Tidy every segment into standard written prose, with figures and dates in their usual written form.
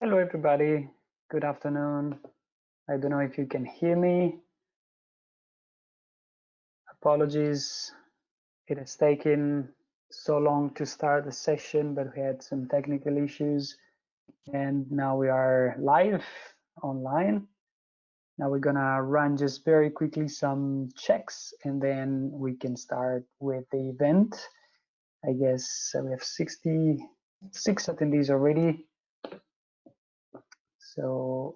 Hello, everybody. Good afternoon. I don't know if you can hear me. Apologies. It has taken so long to start the session, but we had some technical issues. And now we are live online. Now we're gonna run just very quickly some checks and then we can start with the event. I guess we have 66 attendees already. So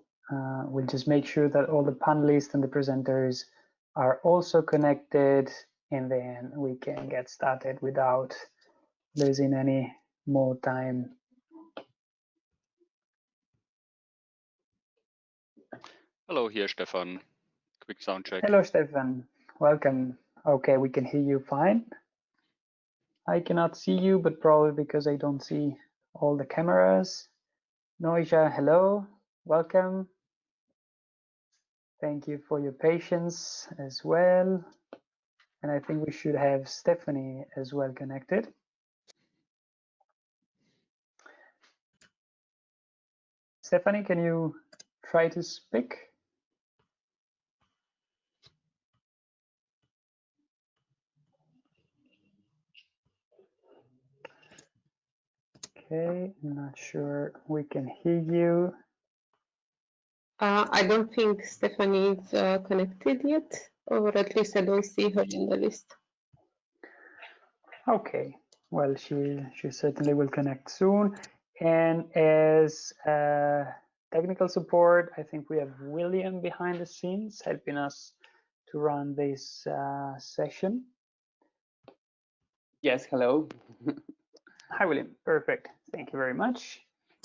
we'll just make sure that all the panelists and the presenters are also connected, and then we can get started without losing any more time. Hello, here Stefan. Quick sound check. Hello, Stefan. Welcome. Okay, we can hear you fine. I cannot see you, but probably because I don't see all the cameras. Noisia, hello. Welcome. Thank you for your patience as well. And I think we should have Stephanie as well connected. Stephanie, can you try to speak? Okay, I'm not sure we can hear you. I don't think Stephanie is connected yet, or at least I don't see her in the list. Okay, well, she certainly will connect soon. And as technical support, I think we have William behind the scenes helping us to run this session. Yes, hello. Hi, William. Perfect. Thank you very much.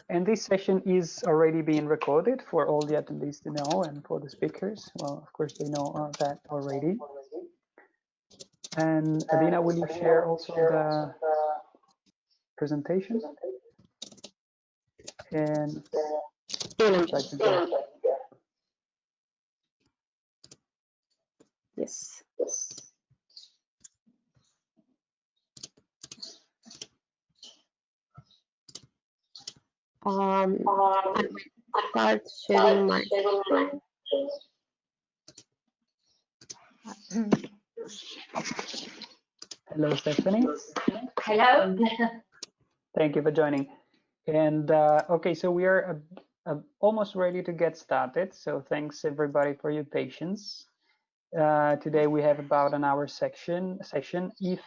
And this session is already being recorded for all the attendees to know, and for the speakers. Well, of course, they know that already. And Adina, will you share also the presentation? And Yes. I will start sharing my screen. Hello, Stephanie. Hello. Thank you for joining. And okay, so we are almost ready to get started. So thanks everybody for your patience. Today we have about an hour session. If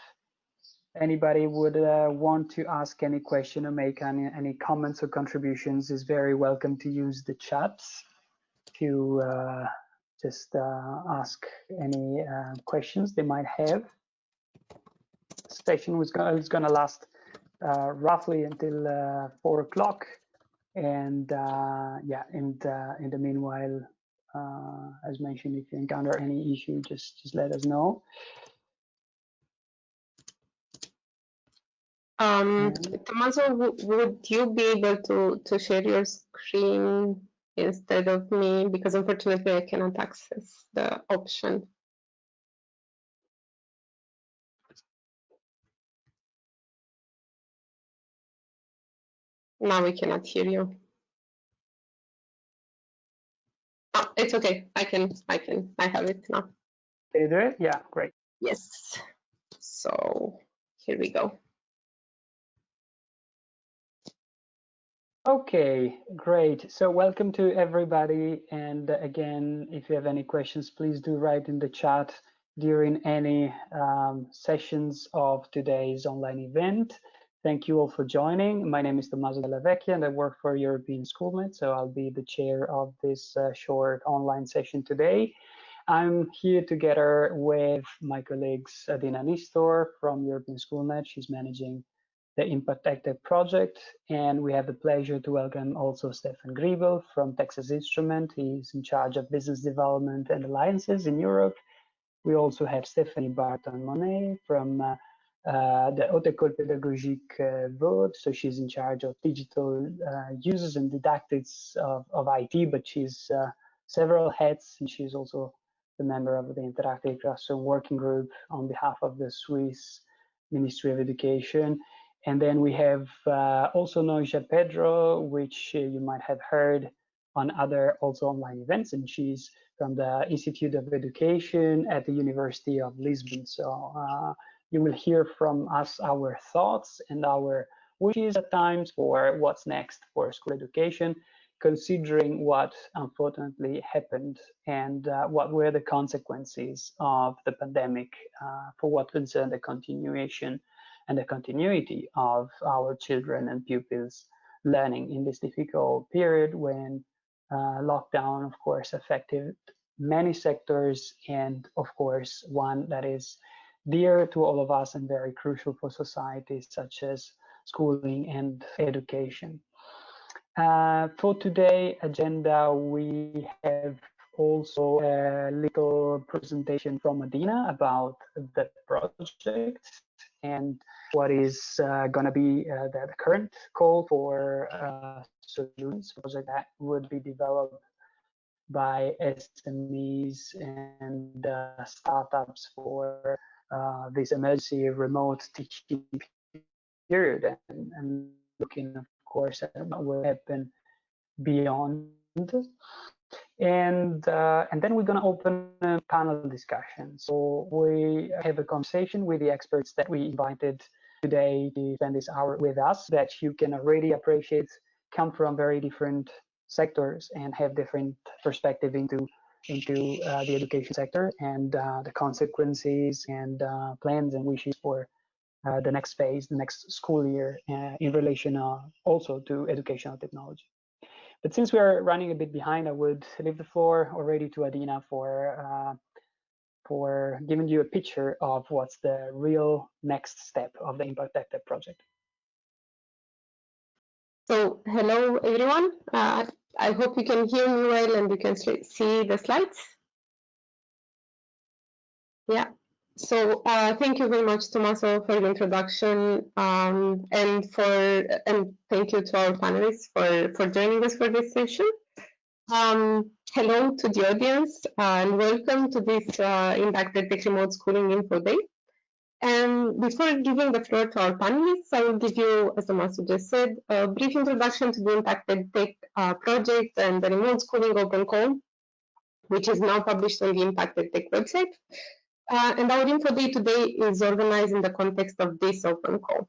anybody would want to ask any question or make any comments or contributions, is very welcome to use the chats to just ask any questions they might have. The session is going to last roughly until 4 o'clock, and yeah, in the meanwhile, as mentioned, if you encounter any issue, just let us know. Tommaso, would you be able to share your screen instead of me? Because unfortunately I cannot access the option. Now we cannot hear you. Oh, it's okay. I have it now. Can you do it? Yeah, great. Yes. So here we go. Okay, great. So welcome to everybody. And again, if you have any questions, please do write in the chat during any sessions of today's online event. Thank you all for joining. My name is Tommaso Della Vecchia and I work for European Schoolnet. So I'll be the chair of this short online session today. I'm here together with my colleagues Adina Nistor from European Schoolnet. She's managing the Impact EdTech project, and we have the pleasure to welcome also Stefan Griebel from Texas Instrument. He's in charge of business development and alliances in Europe. We also have Stéphanie Barton-Monet from the Haute École Pédagogique Vaud. So she's in charge of digital users and didactics of IT, but she's several hats, and she's also the member of the Interactive Classroom Working Group on behalf of the Swiss Ministry of Education. And then we have also Noja Pedro, which you might have heard on other also online events, and she's from the Institute of Education at the University of Lisbon. So you will hear from us our thoughts and our wishes at times for what's next for school education, considering what unfortunately happened and what were the consequences of the pandemic for what concerned the continuation and the continuity of our children and pupils learning in this difficult period when lockdown, of course, affected many sectors, and of course, one that is dear to all of us and very crucial for society, such as schooling and education. For today's agenda, we have also a little presentation from Adina about the project and what is going to be the current call for solutions project that would be developed by SMEs and startups for this emergency remote teaching period, and looking, of course, at what will happen beyond. And then we're going to open a panel discussion. So we have a conversation with the experts that we invited today to spend this hour with us, that you can already appreciate come from very different sectors and have different perspective into the education sector and the consequences and plans and wishes for the next phase, the next school year, in relation also to educational technology. But since we are running a bit behind, I would leave the floor already to Adina for giving you a picture of what's the real next step of the Impact EdTech project. So, hello everyone. I hope you can hear me well and you can see the slides. Yeah. So thank you very much, Tommaso, for the introduction, and thank you to our panelists for joining us for this session. Hello to the audience and welcome to this Impact EdTech Remote Schooling Info Day. And before giving the floor to our panelists, I will give you, as Tommaso just said, a brief introduction to the Impact EdTech project and the Remote Schooling Open Call, which is now published on the Impact EdTech website. And our info day today is organized in the context of this open call.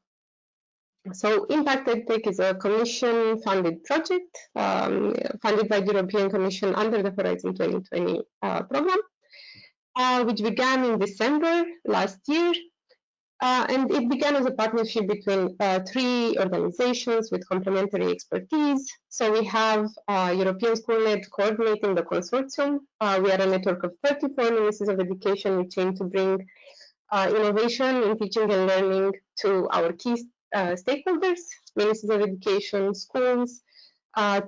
So Impact EdTech is a Commission-funded project funded by the European Commission under the Horizon 2020 program, which began in December last year. And it began as a partnership between 3 organizations with complementary expertise. So we have European SchoolNet coordinating the consortium. We are a network of 34 ministries of education which aim to bring innovation in teaching and learning to our key stakeholders, ministries of education, schools,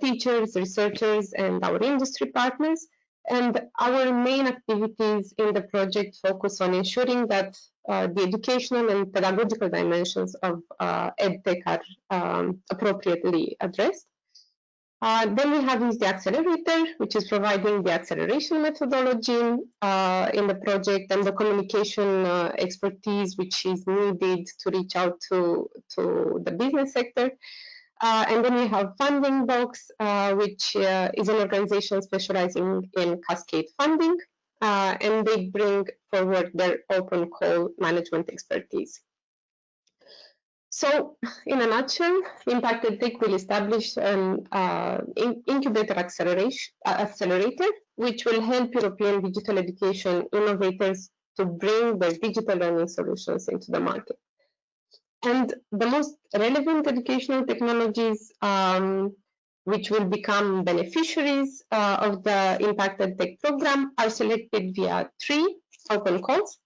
teachers, researchers, and our industry partners. And our main activities in the project focus on ensuring that the educational and pedagogical dimensions of EdTech are appropriately addressed. Then we have the accelerator, which is providing the acceleration methodology in the project and the communication expertise which is needed to reach out to the business sector. And then we have Funding Box, which is an organization specializing in cascade funding, and they bring forward their open call management expertise. So, in a nutshell, Impact EdTech will establish an incubator accelerator, which will help European digital education innovators to bring their digital learning solutions into the market. And the most relevant educational technologies which will become beneficiaries of the Impact EdTech program are selected via 3 open calls.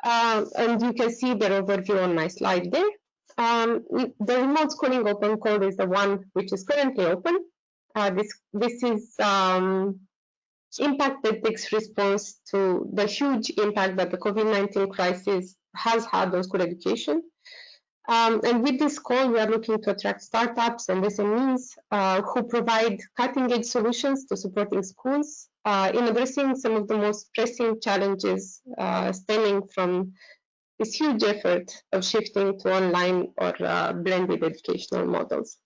And you can see their overview on my slide there. The remote schooling open call is the one which is currently open. This is Impact EdTech's response to the huge impact that the COVID-19 crisis has had on school education. And with this call, we are looking to attract startups and SMEs who provide cutting-edge solutions to supporting schools in addressing some of the most pressing challenges stemming from this huge effort of shifting to online or blended educational models.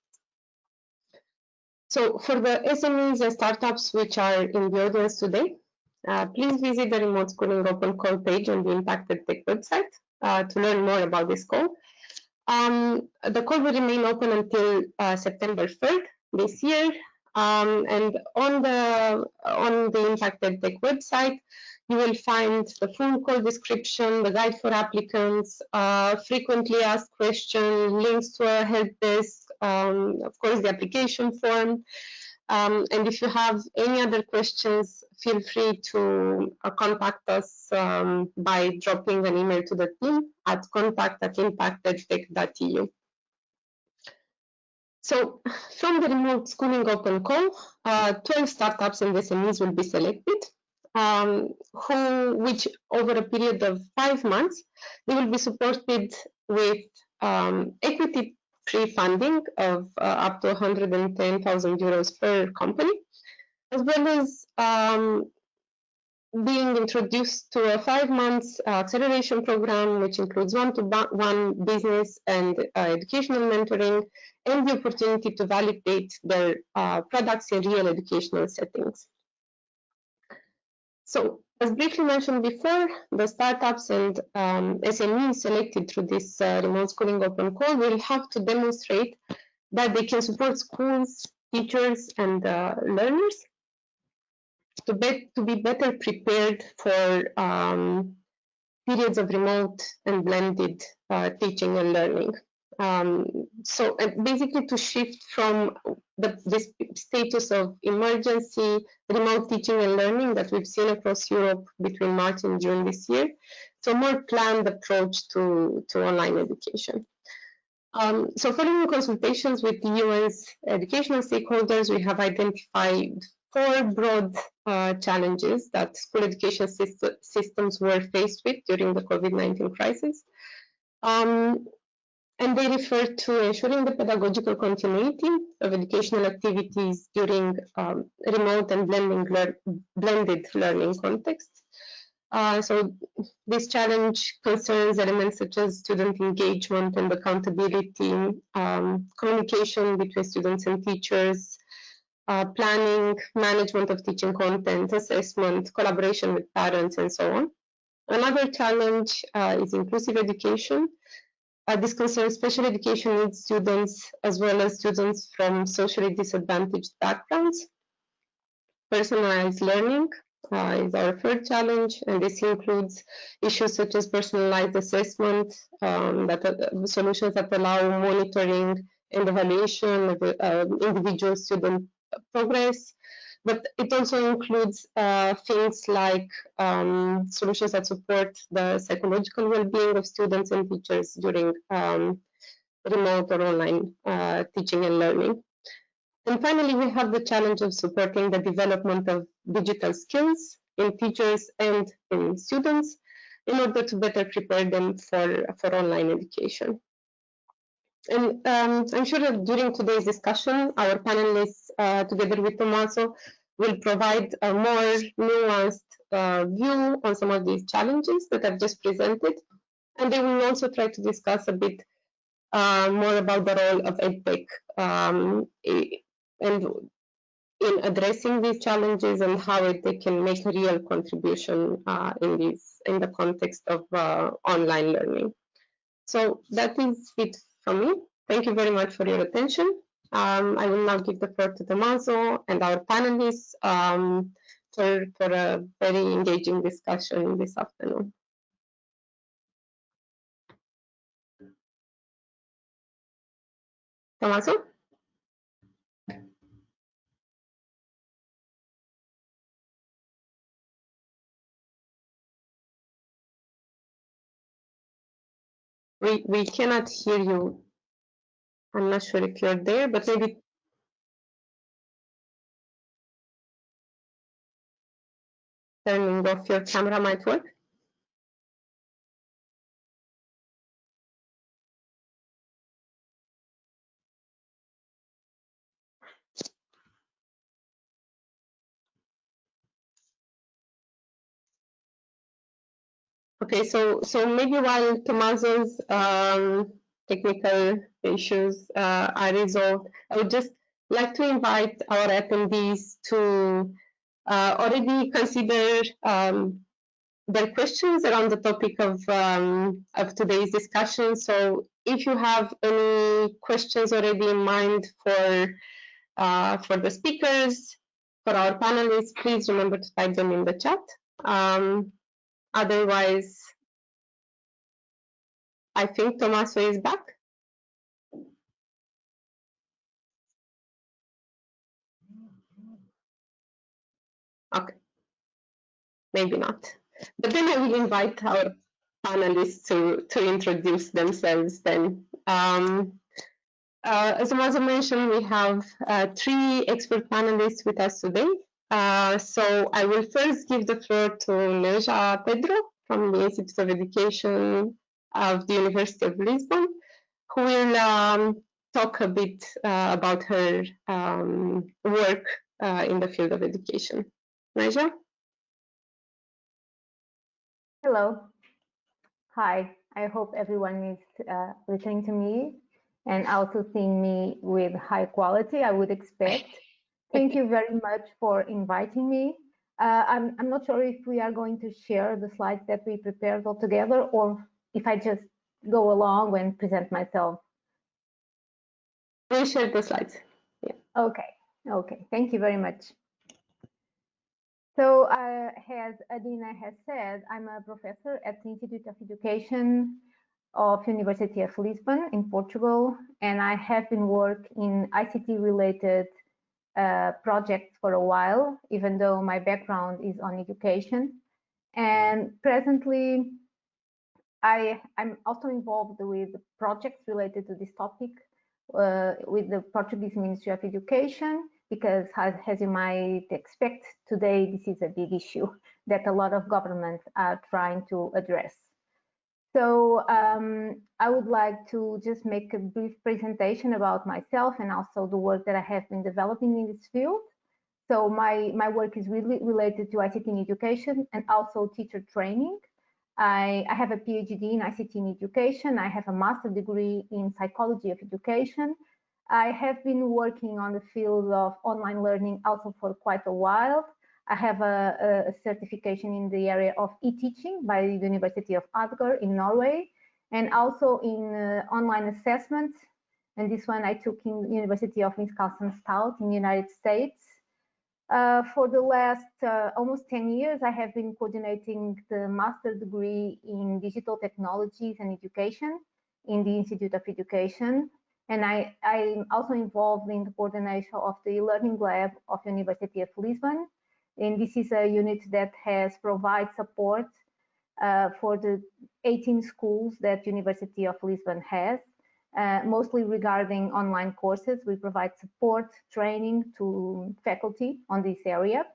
So for the SMEs and startups which are in the audience today, please visit the Remote Schooling Open Call page on the Impacted Tech website to learn more about this call. The call will remain open until September 3rd this year. And on the Impacted Tech website, you will find the full call description, the guide for applicants, frequently asked questions, links to a help desk, of course, the application form. And if you have any other questions, feel free to contact us by dropping an email to the team at contact@impactedtech.eu. So from the Remote Schooling Open Call, 12 startups and SMEs will be selected, which over a period of 5 months, they will be supported with equity pre-funding of up to 110,000 euros per company, as well as being introduced to a 5 months acceleration program, which includes one-to-one business and educational mentoring, and the opportunity to validate their products in real educational settings. So, as briefly mentioned before, the startups and SMEs selected through this Remote Schooling Open Call will have to demonstrate that they can support schools, teachers, and learners to be better prepared for periods of remote and blended teaching and learning. So basically to shift from this status of emergency remote teaching and learning that we've seen across Europe between March and June this year, to a more planned approach to online education. So following consultations with the UN's educational stakeholders, we have identified 4 broad challenges that school education systems were faced with during the COVID-19 crisis. And they refer to ensuring the pedagogical continuity of educational activities during remote and blended learning contexts. So this challenge concerns elements such as student engagement and accountability, communication between students and teachers, planning, management of teaching content, assessment, collaboration with parents, and so on. Another challenge is inclusive education. This concerns special education needs students as well as students from socially disadvantaged backgrounds. Personalized learning is our third challenge, and this includes issues such as personalized assessment, solutions that allow monitoring and evaluation of individual student progress. But it also includes things like solutions that support the psychological well-being of students and teachers during remote or online teaching and learning. And finally, we have the challenge of supporting the development of digital skills in teachers and in students in order to better prepare them for online education. And I'm sure that during today's discussion, our panelists, together with Tommaso, will provide a more nuanced view on some of these challenges that I've just presented. And they will also try to discuss a bit more about the role of EdTech and in addressing these challenges and how EdTech can make a real contribution in the context of online learning. So that is it from me. Thank you very much for your attention. I will now give the floor to Tommaso and our panelists for a very engaging discussion this afternoon. Tommaso? We cannot hear you. I'm not sure if you're there, but maybe turning off your camera might work. Okay, so maybe while Tommaso's technical issues are resolved, I would just like to invite our attendees to already consider their questions around the topic of today's discussion. So if you have any questions already in mind for the speakers, for our panelists, please remember to type them in the chat. Otherwise, I think Tommaso is back. Okay, maybe not. But then I will invite our panelists to introduce themselves then. As Tommaso mentioned, we have 3 expert panelists with us today. So I will first give the floor to Neja Pedro from the Institute of Education of the University of Lisbon, who will talk a bit about her work in the field of education. Neja? Hello. Hi. I hope everyone is listening to me and also seeing me with high quality, I would expect. Thank you very much for inviting me. I'm not sure if we are going to share the slides that we prepared all together or if I just go along and present myself. We'll share the slides. Yeah. Okay. Thank you very much. So as Adina has said, I'm a professor at the Institute of Education of University of Lisbon in Portugal, and I have been working in ICT-related projects for a while, even though my background is on education. And presently, I'm also involved with projects related to this topic with the Portuguese Ministry of Education, because as you might expect, today this is a big issue that a lot of governments are trying to address. So I would like to just make a brief presentation about myself and also the work that I have been developing in this field. So my work is really related to ICT in education and also teacher training. I have a PhD in ICT in education. I have a master's degree in psychology of education. I have been working on the field of online learning also for quite a while. I have a certification in the area of e-teaching by the University of Agder in Norway, and also in online assessment. And this one I took in the University of Wisconsin-Stout in the United States. For the last almost 10 years, I have been coordinating the master's degree in digital technologies and education in the Institute of Education. And I'm also involved in the coordination of the Learning Lab of University of Lisbon. And this is a unit that has provided support for the 18 schools that University of Lisbon has, mostly regarding online courses. We provide support, training to faculty on this area.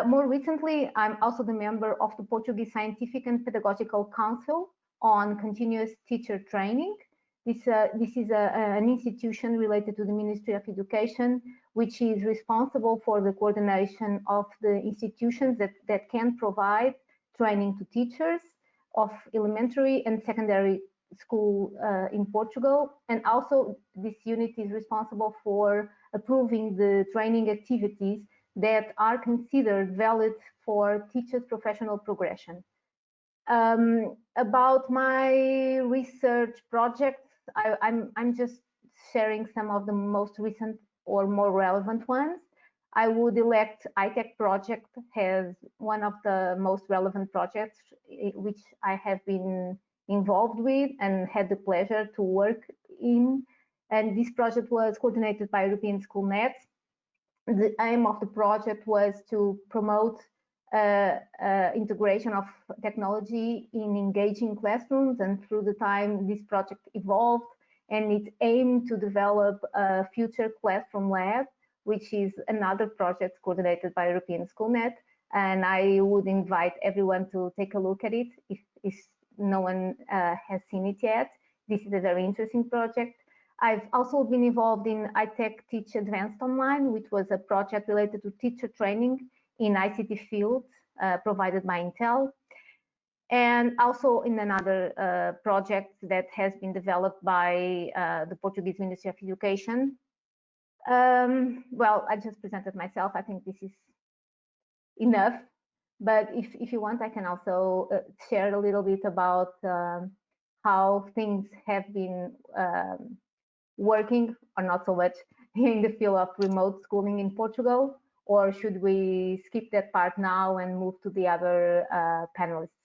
More recently, I'm also the member of the Portuguese Scientific and Pedagogical Council on continuous teacher training. This is an institution related to the Ministry of Education, which is responsible for the coordination of the institutions that can provide training to teachers of elementary and secondary school in Portugal. And also this unit is responsible for approving the training activities that are considered valid for teachers' professional progression. About my research projects, I'm just sharing some of the most recent or more relevant ones. I would elect EdTech project as one of the most relevant projects which I have been involved with and had the pleasure to work in. And this project was coordinated by European Schoolnet. The aim of the project was to promote integration of technology in engaging classrooms, and through the time this project evolved, and it aimed to develop a future classroom lab, which is another project coordinated by European Schoolnet. And I would invite everyone to take a look at it if no one has seen it yet. This is a very interesting project. I've also been involved in EdTech Teach Advanced Online, which was a project related to teacher training in ICT fields provided by Intel. and also in another project that has been developed by the Portuguese Ministry of Education. Well, I just presented myself. I think this is enough, but if you want, I can also share a little bit about how things have been working, or not so much, in the field of remote schooling in Portugal, or should we skip that part now and move to the other panelists?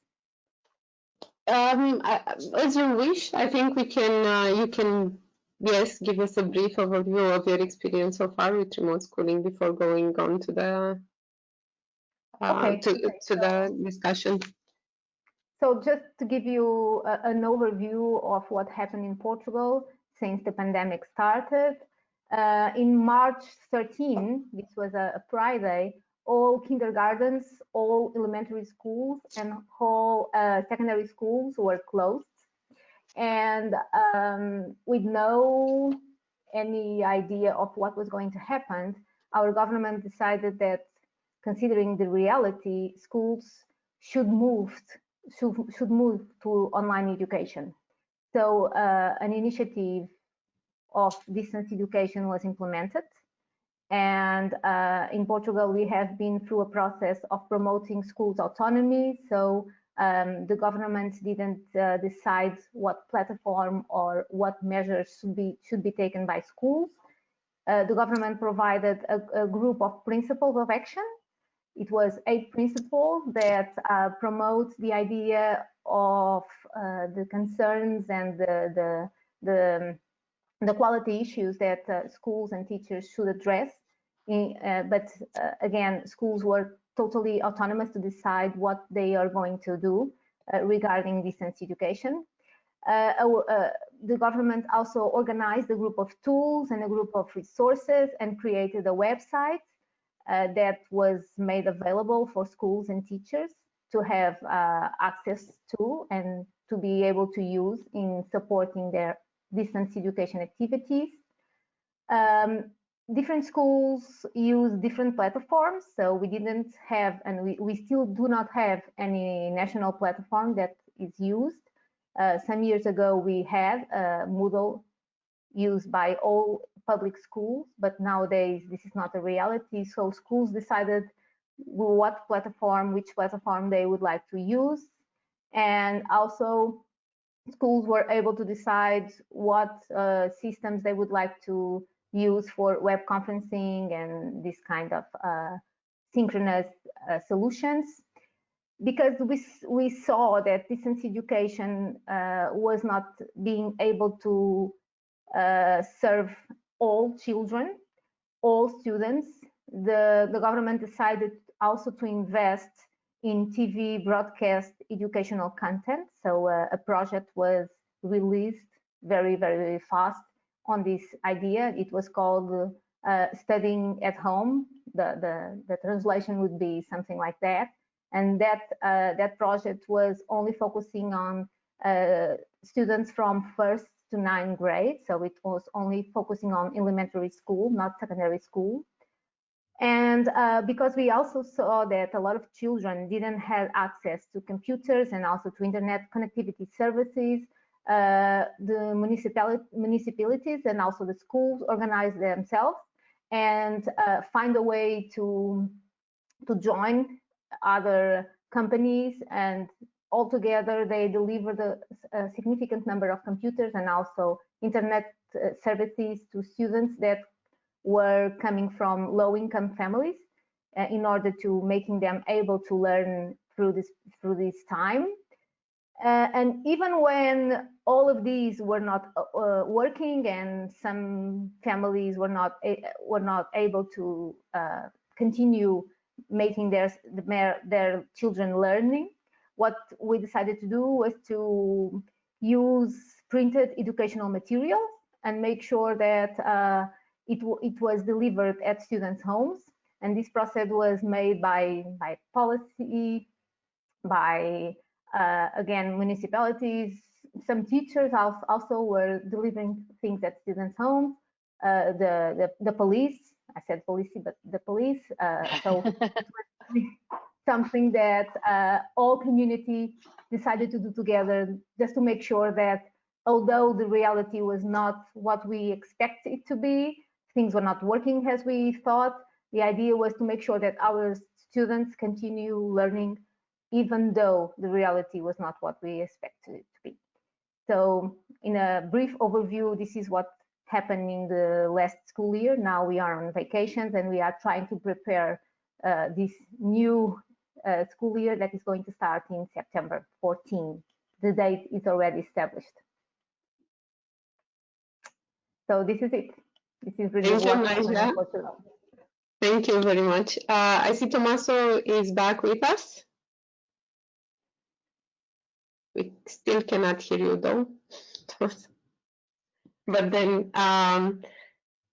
As you wish. I think we can. You can, yes, give us a brief overview of your experience so far with remote schooling before going on to the the discussion. So just to give you an overview of what happened in Portugal since the pandemic started, in March 13, this was a Friday, all kindergartens, all elementary schools, and all secondary schools were closed. And with no any idea of what was going to happen, our government decided that, considering the reality, schools should move to online education. So an initiative of distance education was implemented. And in Portugal, we have been through a process of promoting schools' autonomy. So the government didn't decide what platform or what measures should be taken by schools. The government provided a group of principles of action. It was 8 principles that promote the idea of the concerns and the quality issues that schools and teachers should address. But again, schools were totally autonomous to decide what they are going to do regarding distance education. The government also organized a group of tools and a group of resources and created a website that was made available for schools and teachers to have access to and to be able to use in supporting their distance education activities. Different schools use different platforms, so we didn't have, and we still do not have any national platform that is used. Some years ago, we had Moodle used by all public schools, but nowadays this is not a reality. So schools decided which platform they would like to use, and also schools were able to decide what systems they would like to use for web conferencing and this kind of synchronous solutions. Because we saw that distance education was not being able to serve all children, all students, the government decided also to invest in TV broadcast educational content. So a project was released very, very fast on this idea. It was called Studying at Home. The translation would be something like that. And that project was only focusing on students from 1st to 9th grade. So it was only focusing on elementary school, not secondary school. And because we also saw that a lot of children didn't have access to computers and also to internet connectivity services, the municipalities and also the schools organized themselves and find a way to join other companies, and altogether they delivered a significant number of computers and also internet services to students that were coming from low-income families in order to making them able to learn through this time. And even when all of these were not working and some families were not able to continue making their children learning, what we decided to do was to use printed educational materials and make sure that it was delivered at students' homes. And this process was made by policy, by again, municipalities. Some teachers also were delivering things at students' homes. The police, I said police, but the police. So it was something that all community decided to do together, just to make sure that although the reality was not what we expected it to be, things were not working as we thought, the idea was to make sure that our students continue learning even though the reality was not what we expected it to be. So in a brief overview, this is what happened in the last school year. Now we are on vacations and we are trying to prepare this new school year that is going to start in September 14. The date is already established. So this is it. This is really what happened in Portugal. Thank you very much. I see Tommaso is back with us. We still cannot hear you though. But then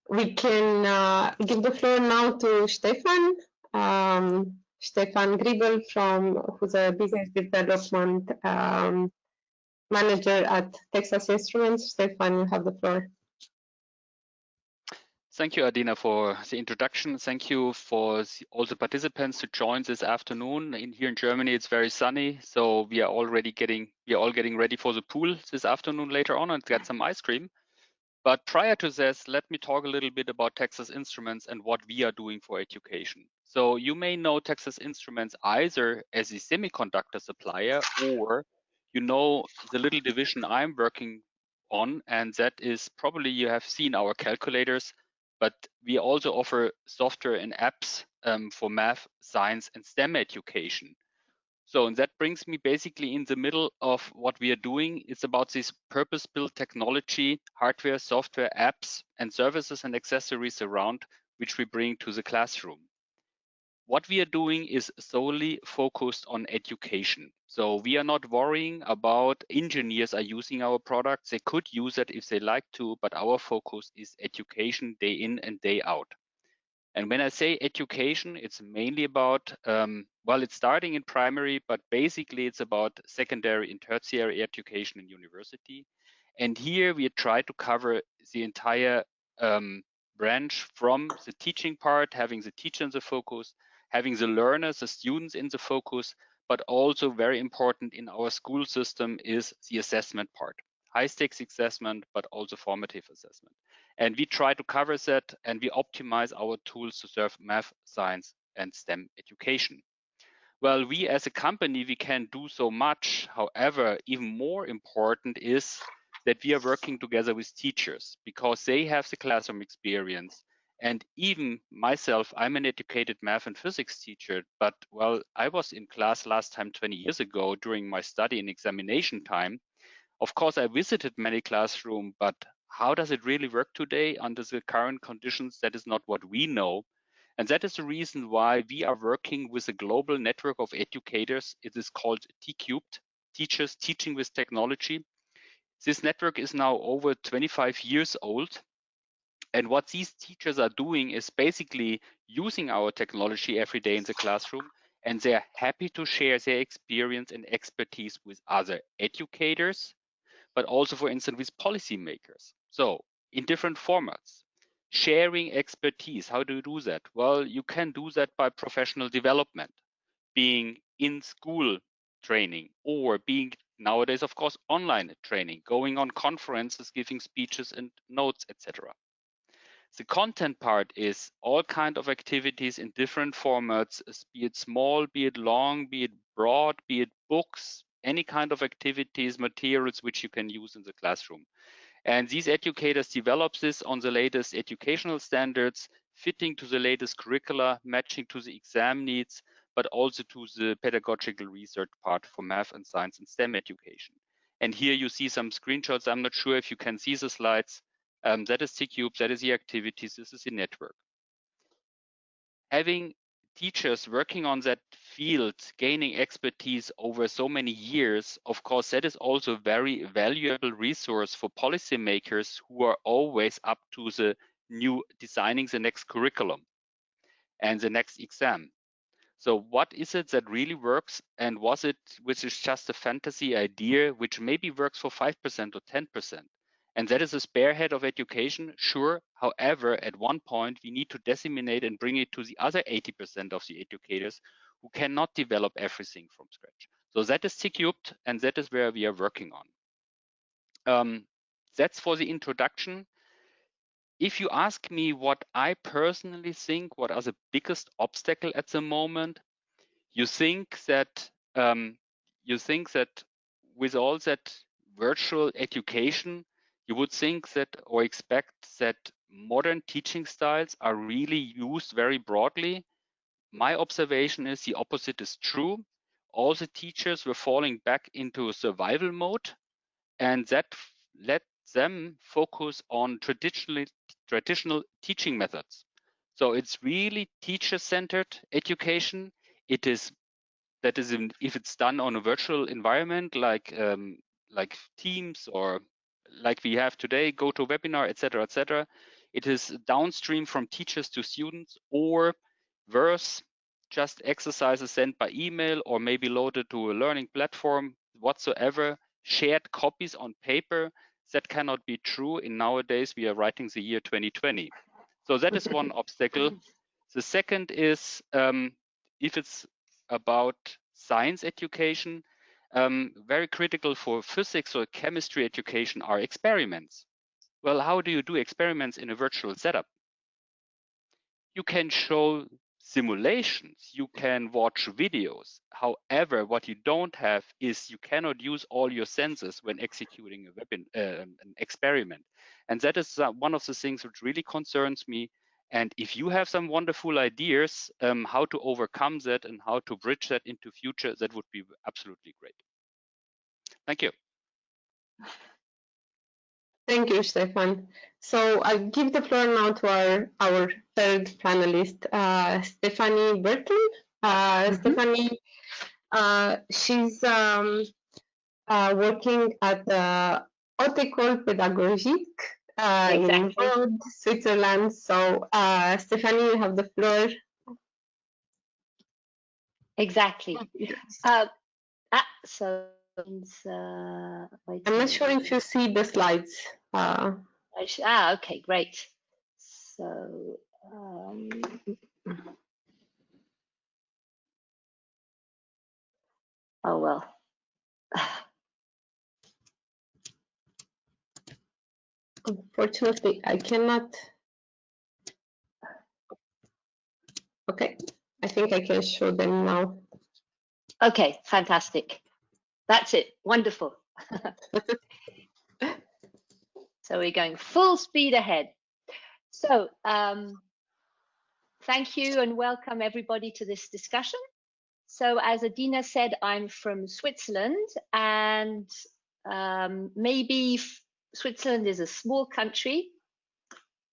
we can give the floor now to Stefan. Stefan Griebel, who's a business development manager at Texas Instruments. Stefan, you have the floor. Thank you, Adina, for the introduction. Thank you for all the participants who joined this afternoon. Here in Germany, it's very sunny, so we are all getting ready for the pool this afternoon later on and get some ice cream. But prior to this, let me talk a little bit about Texas Instruments and what we are doing for education. So you may know Texas Instruments either as a semiconductor supplier, or you know the little division I'm working on, and that is probably you have seen our calculators, but we also offer software and apps for math, science, and STEM education. So, and that brings me basically in the middle of what we are doing. It's about this purpose-built technology, hardware, software, apps, and services and accessories around which we bring to the classroom. What we are doing is solely focused on education. So we are not worrying about engineers are using our products. They could use it if they like to, but our focus is education day in and day out. And when I say education, it's mainly about, well, it's starting in primary, but basically it's about secondary and tertiary education in university. And here we try to cover the entire branch, from the teaching part, having the teacher in the focus, having the learners, the students in the focus, but also very important in our school system is the assessment part. High stakes assessment, but also formative assessment. And we try to cover that, and we optimize our tools to serve math, science, and STEM education. Well, we as a company, we can do so much. However, even more important is that we are working together with teachers, because they have the classroom experience. And even myself, I'm an educated math and physics teacher, but well, I was in class last time 20 years ago during my study and examination time. Of course, I visited many classrooms, but how does it really work today under the current conditions? That is not what we know. And that is the reason why we are working with a global network of educators. It is called T-Cubed, Teachers Teaching with Technology. This network is now over 25 years old. And what these teachers are doing is basically using our technology every day in the classroom, and they're happy to share their experience and expertise with other educators, but also, for instance, with policymakers. So in different formats, sharing expertise. How do you do that? Well, you can do that by professional development, being in school training, or being nowadays, of course, online training, going on conferences, giving speeches and notes, etc. The content part is all kinds of activities in different formats, be it small, be it long, be it broad, be it books, any kind of activities, materials which you can use in the classroom. And these educators develop this on the latest educational standards, fitting to the latest curricula, matching to the exam needs, but also to the pedagogical research part for math and science and STEM education. And here you see some screenshots. I'm not sure if you can see the slides. That is T-Cube, that is the activities, this is the network. Having teachers working on that field, gaining expertise over so many years, of course, that is also a very valuable resource for policymakers who are always up to the new designing the next curriculum and the next exam. So what is it that really works, and was it, which is just a fantasy idea, which maybe works for 5% or 10%? And that is a spearhead of education, sure. However, at one point, we need to disseminate and bring it to the other 80% of the educators who cannot develop everything from scratch. So that is CQUPT, and that is where we are working on. That's for the introduction. If you ask me what I personally think, what are the biggest obstacle at the moment, you think that with all that virtual education, you would think that or expect that modern teaching styles are really used very broadly. My observation is the opposite is true. All the teachers were falling back into survival mode, and that let them focus on traditional teaching methods. So it's really teacher-centered education. It is if it's done on a virtual environment like Teams or like we have today, GoToWebinar, etc., it is downstream from teachers to students, or worse, just exercises sent by email or maybe loaded to a learning platform whatsoever, shared copies on paper. That cannot be true. In nowadays, we are writing the year 2020. So that is one obstacle. The second is if it's about science education, very critical for physics or chemistry education are experiments. Well, how do you do experiments in a virtual setup? You can show simulations, you can watch videos. However, what you don't have is you cannot use all your senses when executing an experiment. And that is one of the things which really concerns me. And if you have some wonderful ideas how to overcome that and how to bridge that into future, that would be absolutely great. Thank you. Thank you, Stefan. So I'll give the floor now to our third panelist, Stephanie Berkley. Stephanie, she's working at the Haute École Pédagogique in Vaud, Switzerland. So Stephanie, you have the floor. Exactly. So I'm not sure if you see the slides. Okay, great. So oh well. Unfortunately, I cannot. Okay, I think I can show them now. Okay, fantastic. That's it. Wonderful. So we're going full speed ahead. So thank you and welcome everybody to this discussion. So as Adina said, I'm from Switzerland, and maybe Switzerland is a small country.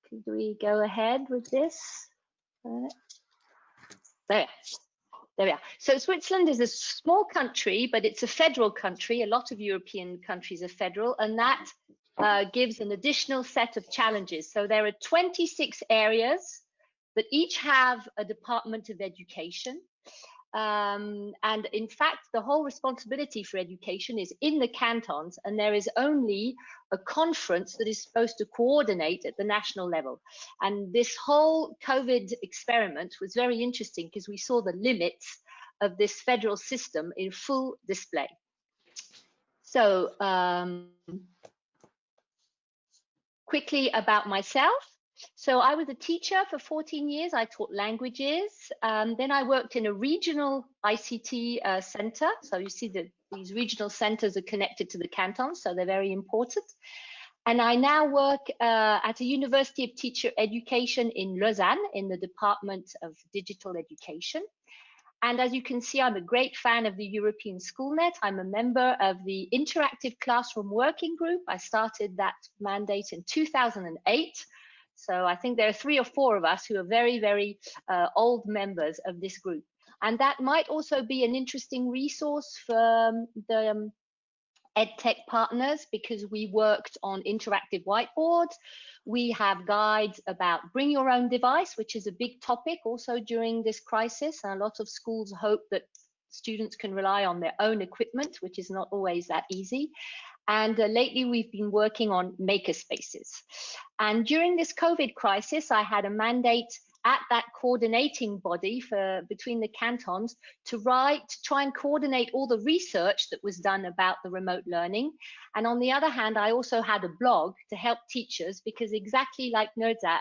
Could we go ahead with this? There we are. So Switzerland is a small country, but it's a federal country. A lot of European countries are federal, and that gives an additional set of challenges. So there are 26 areas that each have a Department of Education. And in fact, the whole responsibility for education is in the cantons, and there is only a conference that is supposed to coordinate at the national level. And this whole COVID experiment was very interesting because we saw the limits of this federal system in full display. So quickly about myself. So I was a teacher for 14 years. I taught languages. Then I worked in a regional ICT center. So you see that these regional centers are connected to the cantons, so they're very important. And I now work at a University of Teacher Education in Lausanne in the Department of Digital Education. And as you can see, I'm a great fan of the European SchoolNet. I'm a member of the Interactive Classroom Working Group. I started that mandate in 2008. So I think there are 3 or 4 of us who are very, very old members of this group. And that might also be an interesting resource for the EdTech partners, because we worked on interactive whiteboards. We have guides about bring your own device, which is a big topic also during this crisis. And a lot of schools hope that students can rely on their own equipment, which is not always that easy. And lately we've been working on makerspaces. And during this COVID crisis, I had a mandate at that coordinating body between the cantons to try and coordinate all the research that was done about the remote learning. And on the other hand, I also had a blog to help teachers, because exactly like Nerza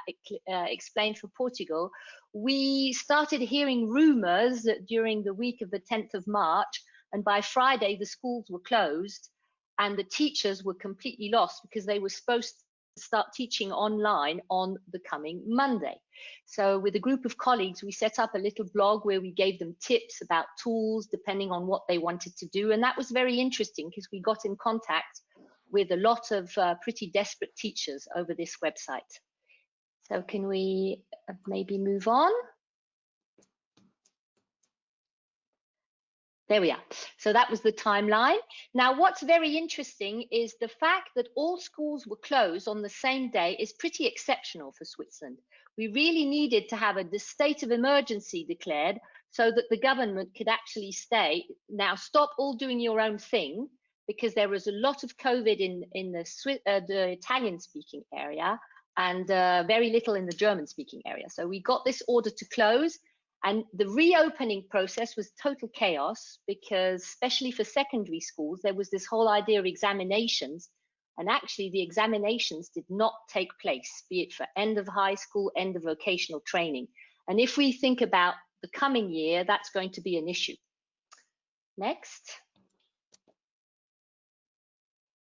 explained for Portugal, we started hearing rumors that during the week of the 10th of March, and by Friday the schools were closed and the teachers were completely lost because they were supposed to start teaching online on the coming Monday. So with a group of colleagues, we set up a little blog where we gave them tips about tools depending on what they wanted to do. And that was very interesting because we got in contact with a lot of pretty desperate teachers over this website. So can we maybe move on? There we are. So that was the timeline. Now, what's very interesting is the fact that all schools were closed on the same day is pretty exceptional for Switzerland. We really needed to have a state of emergency declared so that the government could actually now stop all doing your own thing, because there was a lot of COVID in the Italian-speaking area and very little in the German-speaking area. So we got this order to close. And the reopening process was total chaos, because especially for secondary schools, there was this whole idea of examinations. And actually, the examinations did not take place, be it for end of high school, end of vocational training. And if we think about the coming year, that's going to be an issue. Next.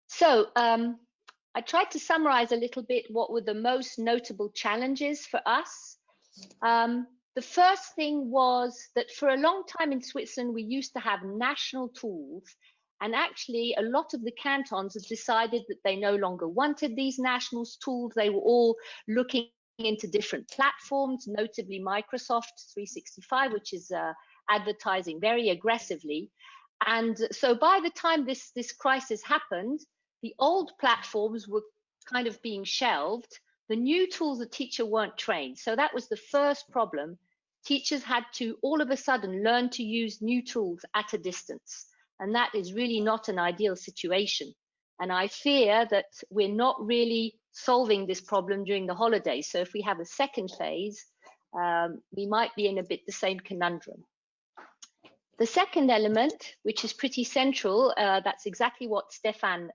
So I tried to summarize a little bit what were the most notable challenges for us. The first thing was that for a long time in Switzerland, we used to have national tools, and actually a lot of the cantons have decided that they no longer wanted these national tools. They were all looking into different platforms, notably Microsoft 365, which is advertising very aggressively. And so by the time this crisis happened, the old platforms were kind of being shelved. The new tools, the teacher weren't trained. So that was the first problem. Teachers had to all of a sudden learn to use new tools at a distance. And that is really not an ideal situation. And I fear that we're not really solving this problem during the holidays. So if we have a second phase, we might be in a bit the same conundrum. The second element, which is pretty central, that's exactly what Stefan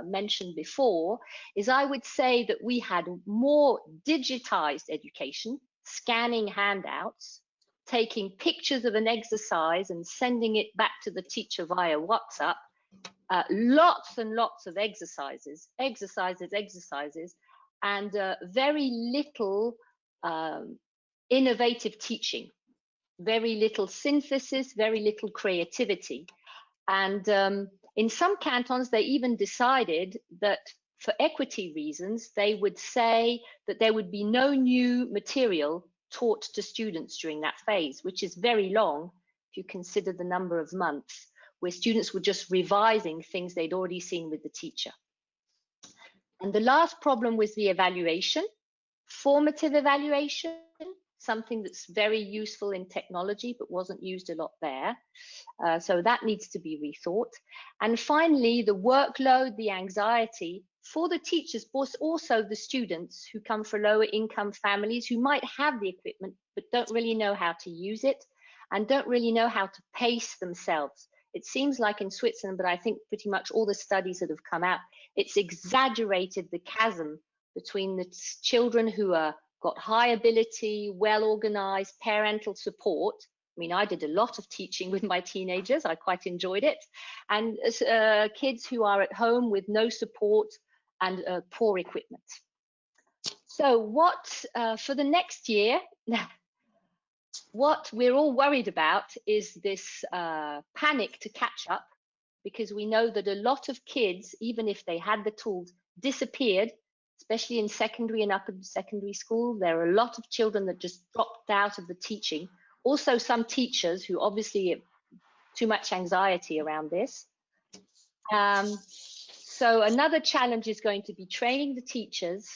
mentioned before, is I would say that we had more digitized education, scanning handouts, taking pictures of an exercise and sending it back to the teacher via WhatsApp, lots and lots of exercises, and very little innovative teaching. Very little synthesis, very little creativity. And in some cantons, they even decided that for equity reasons, they would say that there would be no new material taught to students during that phase, which is very long if you consider the number of months where students were just revising things they'd already seen with the teacher. And the last problem was the evaluation, formative evaluation, something that's very useful in technology, but wasn't used a lot there. So that needs to be rethought. And finally, the workload, the anxiety for the teachers, but also the students who come from lower income families who might have the equipment, but don't really know how to use it and don't really know how to pace themselves. It seems like in Switzerland, but I think pretty much all the studies that have come out, it's exaggerated the chasm between the children who are got high ability, well-organized parental support. I mean, I did a lot of teaching with my teenagers. I quite enjoyed it. And kids who are at home with no support and poor equipment. So what, for the next year, what we're all worried about is this panic to catch up, because we know that a lot of kids, even if they had the tools, disappeared, especially in secondary and upper secondary school. There are a lot of children that just dropped out of the teaching. Also some teachers who obviously have too much anxiety around this. So another challenge is going to be training the teachers.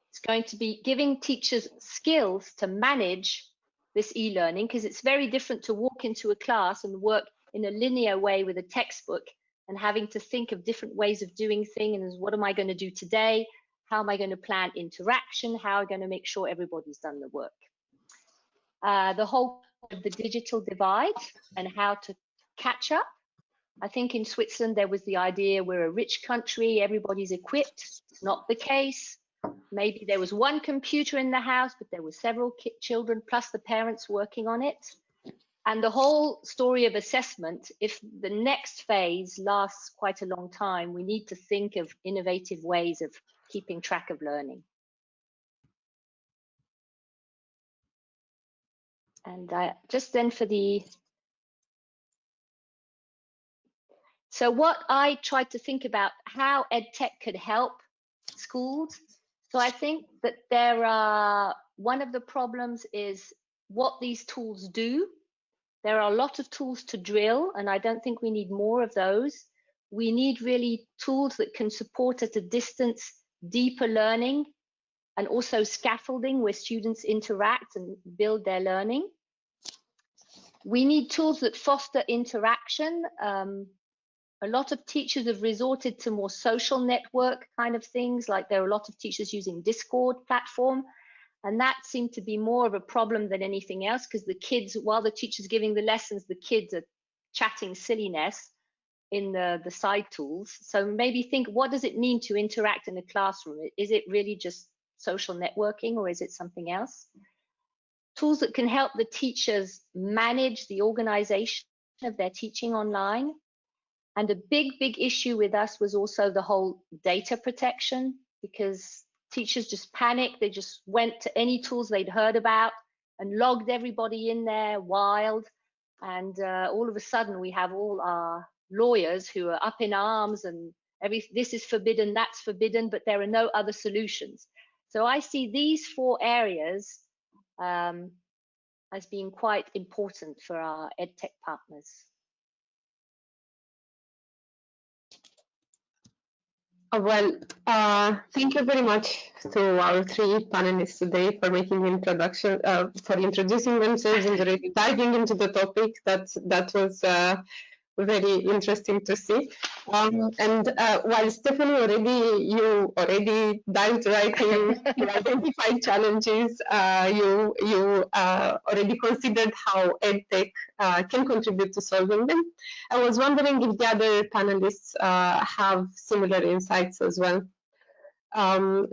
It's going to be giving teachers skills to manage this e-learning, because it's very different to walk into a class and work in a linear way with a textbook and having to think of different ways of doing things and what am I going to do today? How am I going to plan interaction? How am I going to make sure everybody's done the work? The whole of the digital divide and how to catch up. I think in Switzerland, there was the idea we're a rich country, everybody's equipped. It's not the case. Maybe there was one computer in the house, but there were several children plus the parents working on it. And the whole story of assessment, if the next phase lasts quite a long time, we need to think of innovative ways of keeping track of learning. And just then for the... So what I tried to think about how EdTech could help schools. So I think that there are, one of the problems is what these tools do. There are a lot of tools to drill, and I don't think we need more of those. We need really tools that can support at a distance deeper learning and also scaffolding where students interact and build their learning. We need tools that foster interaction. A lot of teachers have resorted to more social network kind of things, like there are a lot of teachers using Discord platform, and that seemed to be more of a problem than anything else, because the kids, while the teacher's giving the lessons, the kids are chatting silliness in the side tools. So maybe think, what does it mean to interact in a classroom? Is it really just social networking, or is it something else? Tools that can help the teachers manage the organization of their teaching online. And a big issue with us was also the whole data protection, because teachers just panicked. They just went to any tools they'd heard about and logged everybody in there wild. And all of a sudden we have all our lawyers who are up in arms and this is forbidden, that's forbidden, but there are no other solutions. So I see these 4 areas as being quite important for our EdTech partners. Well, thank you very much to our 3 panelists today for making the introduction, for introducing themselves and already diving into the topic. That was very interesting to see. And while Stephanie you already dived right in, you identified challenges, you already considered how EdTech can contribute to solving them. I was wondering if the other panelists have similar insights as well.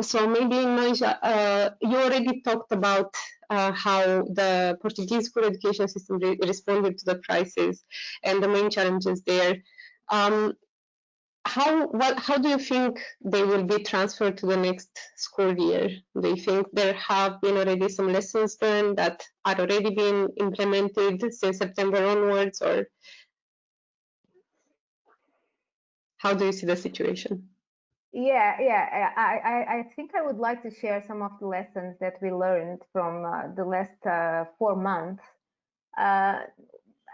So maybe, Naija, you already talked about how the Portuguese school education system responded to the crisis and the main challenges there. How do you think they will be transferred to the next school year? Do you think there have been already some lessons learned that are already being implemented since September onwards, or how do you see the situation? Yeah, I think I would like to share some of the lessons that we learned from the last 4 months.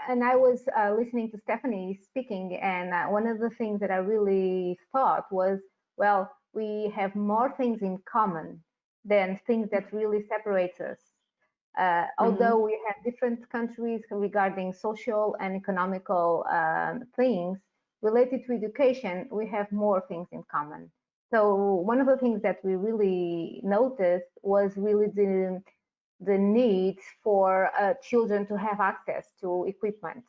And I was listening to Stephanie speaking, and one of the things that I really thought was, well, we have more things in common than things that really separate us. Although we have different countries regarding social and economical things related to education, we have more things in common. So one of the things that we really noticed was really the need for children to have access to equipment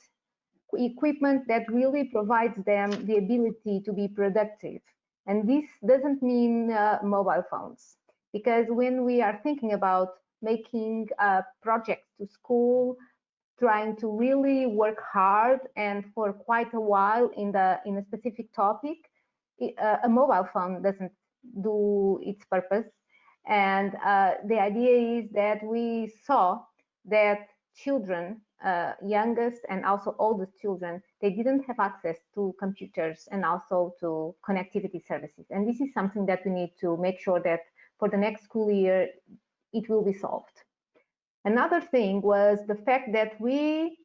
that really provides them the ability to be productive. And this doesn't mean mobile phones, because when we are thinking about making projects to school, trying to really work hard and for quite a while in a specific topic, a mobile phone doesn't do its purpose. And the idea is that we saw that children, youngest and also oldest children, they didn't have access to computers and also to connectivity services. And this is something that we need to make sure that for the next school year, it will be solved. Another thing was the fact that we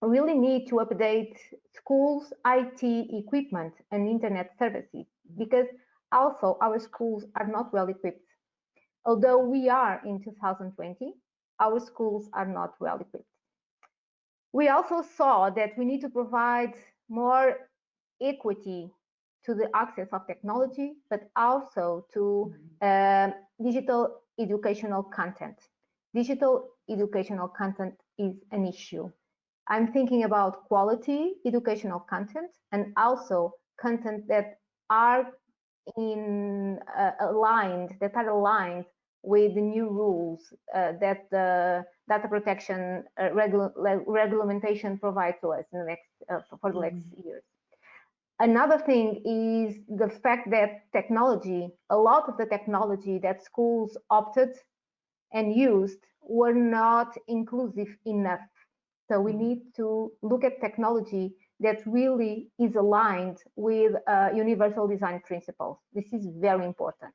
really need to update schools' IT equipment and internet services, because also our schools are not well equipped. Although we are in 2020, our schools are not well equipped. We also saw that we need to provide more equity to the access of technology, but also to digital educational content. Digital educational content is an issue. I'm thinking about quality educational content and also content that are aligned with the new rules that the data protection regulation provides to us in the next, for the next years. Another thing is the fact that technology, a lot of the technology that schools opted and used were not inclusive enough. So we need to look at technology that really is aligned with universal design principles. This is very important.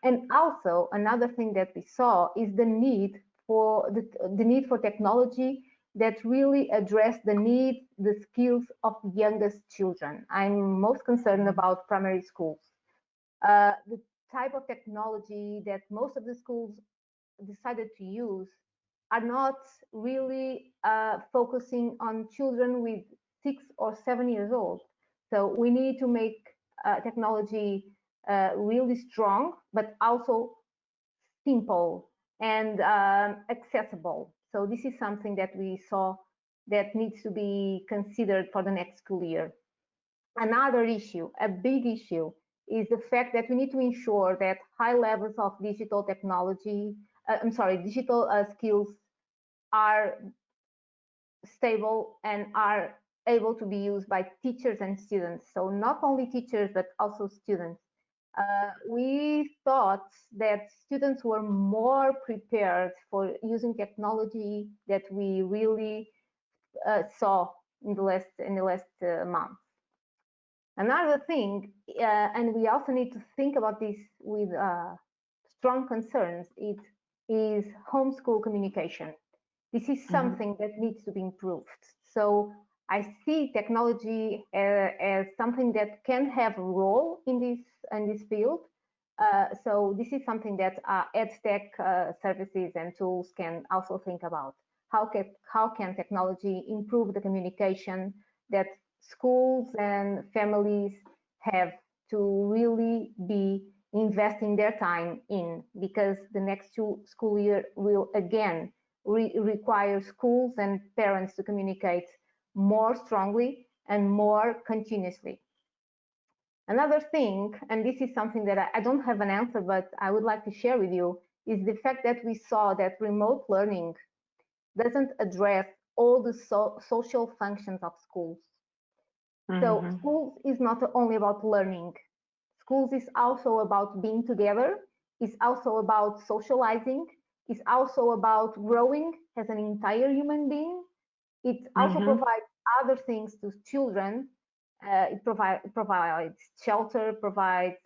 And also another thing that we saw is the need for technology that really address the skills of youngest children. I'm most concerned about primary schools. The type of technology that most of the schools decided to use are not really focusing on children with 6 or 7 years old. So we need to make technology really strong, but also simple and accessible. So this is something that we saw that needs to be considered for the next school year. Another issue, a big issue, is the fact that we need to ensure that high levels of digital technology, digital skills are stable and are able to be used by teachers and students. So not only teachers, but also students. We thought that students were more prepared for using technology that we really saw in the last month. Another thing, and we also need to think about this with strong concerns, it is homeschool communication. This is something that needs to be improved. So I see technology as something that can have a role in this field. So this is something that EdTech services and tools can also think about. How can technology improve the communication that schools and families have to really be investing their time in, because the next school year will again require schools and parents to communicate more strongly and more continuously. Another thing, and this is something that I don't have an answer, but I would like to share with you, is the fact that we saw that remote learning doesn't address all the social functions of schools. So schools is not only about learning. Schools is also about being together, is also about socializing, is also about growing as an entire human being. It also provides other things to children. It provides shelter, provides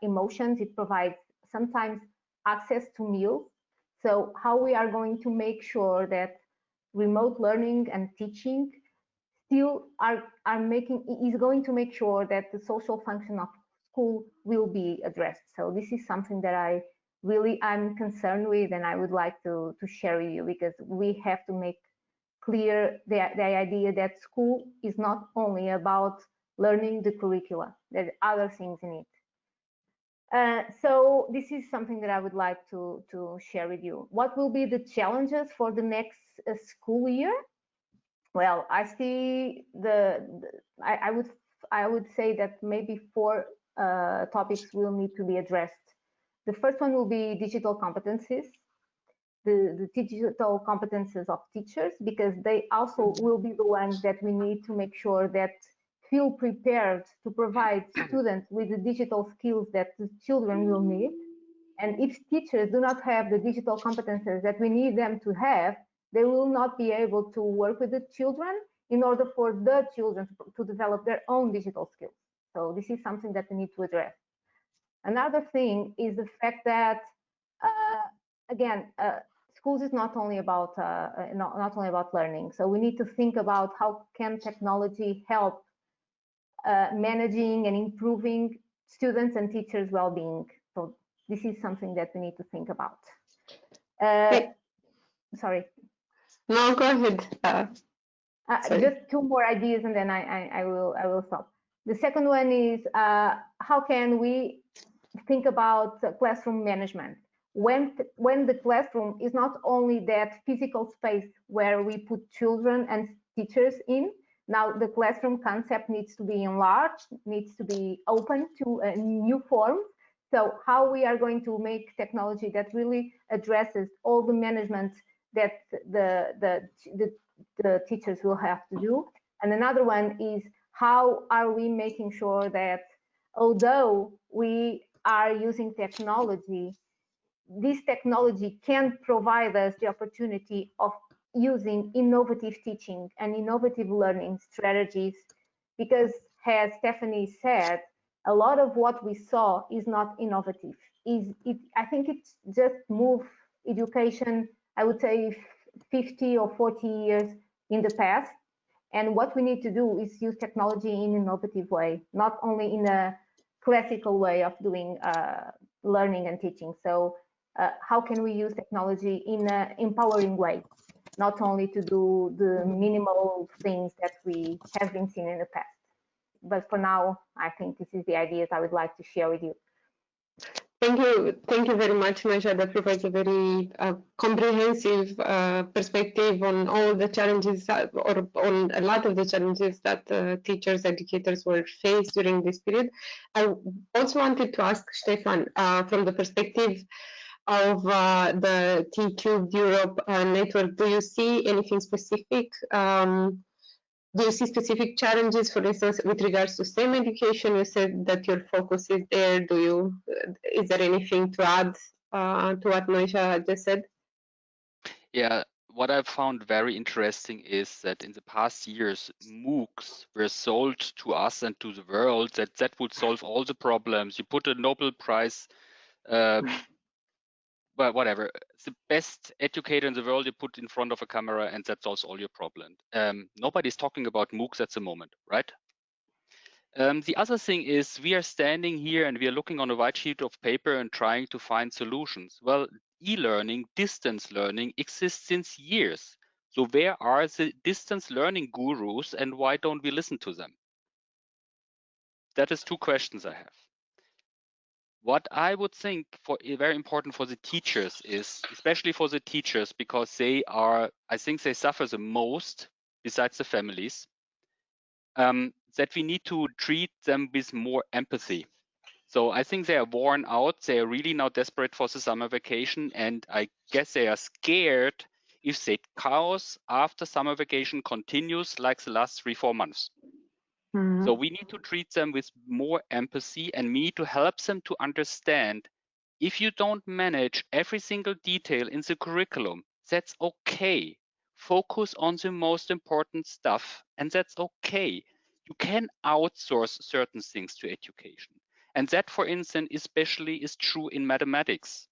emotions, it provides sometimes access to meals. So how we are going to make sure that remote learning and teaching still is going to make sure that the social function of school will be addressed. So this is something that I'm concerned with, and I would like to share with you, because we have to make clear the idea that school is not only about learning the curricula, there are other things in it. So this is something that I would like to share with you. What will be the challenges for the next school year? Well, I see I would say that maybe 4 topics will need to be addressed. The first one will be digital competencies, the digital competencies of teachers, because they also will be the ones that we need to make sure that feel prepared to provide students with the digital skills that the children will need. And if teachers do not have the digital competences that we need them to have, they will not be able to work with the children in order for the children to develop their own digital skills. So this is something that we need to address. Another thing is the fact that, again, schools is not only about learning. So we need to think about how can technology help managing and improving students and teachers' well-being. So this is something that we need to think about. Sorry. No, go ahead. Just 2 more ideas, and then I will stop. The second one is how can we think about classroom management when the classroom is not only that physical space where we put children and teachers in. Now the classroom concept needs to be enlarged, needs to be open to a new form. So how we are going to make technology that really addresses all the management that the teachers will have to do. And another one is how are we making sure that although we are using technology, this technology can provide us the opportunity of using innovative teaching and innovative learning strategies, because as Stephanie said, a lot of what we saw is not innovative. I think it's just moved education, I would say 50 or 40 years in the past. And what we need to do is use technology in an innovative way, not only in a classical way of doing learning and teaching. So how can we use technology in an empowering way, not only to do the minimal things that we have been seeing in the past. But for now, I think this is the ideas I would like to share with you. Thank you very much, Maja. That provides a very comprehensive perspective on all the challenges or on a lot of the challenges that teachers, educators will face during this period. I also wanted to ask Stefan, from the perspective of the T-Cubed Europe network, do you see anything specific? Do you see specific challenges, for instance, with regards to STEM education? You said that your focus is there. Is there anything to add to what Maja just said? Yeah, what I've found very interesting is that in the past years, MOOCs were sold to us and to the world that would solve all the problems. You put a Nobel Prize, but whatever, the best educator in the world you put in front of a camera and that solves all your problems. Nobody's talking about MOOCs at the moment, right? The other thing is we are standing here and we are looking on a white sheet of paper and trying to find solutions. Well, e-learning, distance learning exists since years. So where are the distance learning gurus and why don't we listen to them? That is two questions I have. What I would think very important for the teachers is, especially for the teachers, because I think they suffer the most besides the families, that we need to treat them with more empathy. So I think they are worn out. They are really now desperate for the summer vacation. And I guess they are scared if the chaos after summer vacation continues like the last 3-4 months. Mm-hmm. So we need to treat them with more empathy and we need to help them to understand if you don't manage every single detail in the curriculum, that's okay. Focus on the most important stuff and that's okay. You can outsource certain things to education. And that, for instance, especially is true in mathematics.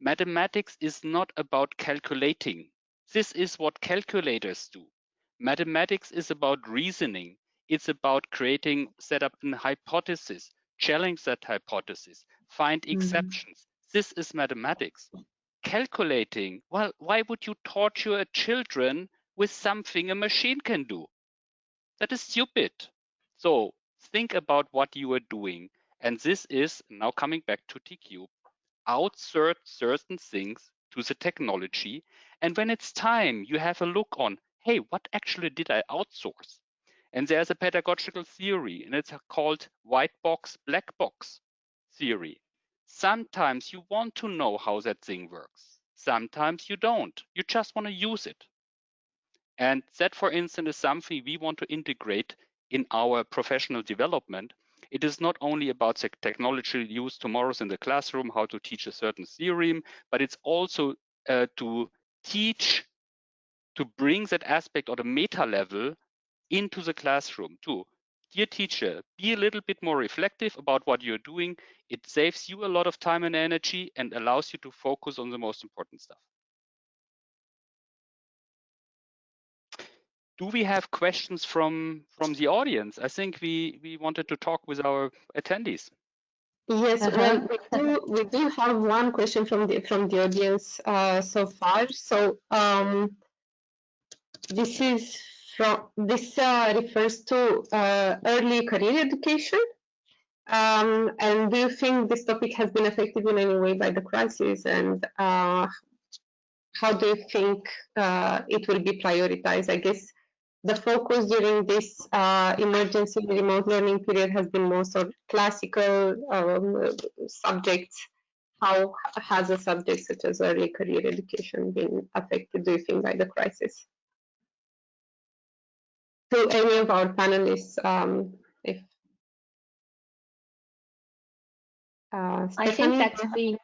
Mathematics is not about calculating. This is what calculators do. Mathematics is about reasoning. It's about set up a hypothesis, challenge that hypothesis, find exceptions. This is mathematics. Calculating, well, why would you torture children with something a machine can do? That is stupid. So think about what you are doing. And this is, now coming back to T-Cube, outsource certain things to the technology. And when it's time, you have a look on, hey, what actually did I outsource? And there's a pedagogical theory, and it's called white box, black box theory. Sometimes you want to know how that thing works. Sometimes you don't. You just want to use it. And that, for instance, is something we want to integrate in our professional development. It is not only about the technology used tomorrow in the classroom, how to teach a certain theorem, but it's also to teach, to bring that aspect or the meta level into the classroom too. Dear teacher, be a little bit more reflective about what you're doing. It saves you a lot of time and energy and allows you to focus on the most important stuff. Do we have questions from the audience? I think we wanted to talk with our attendees. Yes, well, we do have one question from the audience so far. So this is This refers to early career education. And do you think this topic has been affected in any way by the crisis? And how do you think it will be prioritized? I guess the focus during this emergency remote learning period has been more sort of classical subjects. How has a subject such as early career education been affected, do you think, by the crisis? To any of our panelists, if I think that's been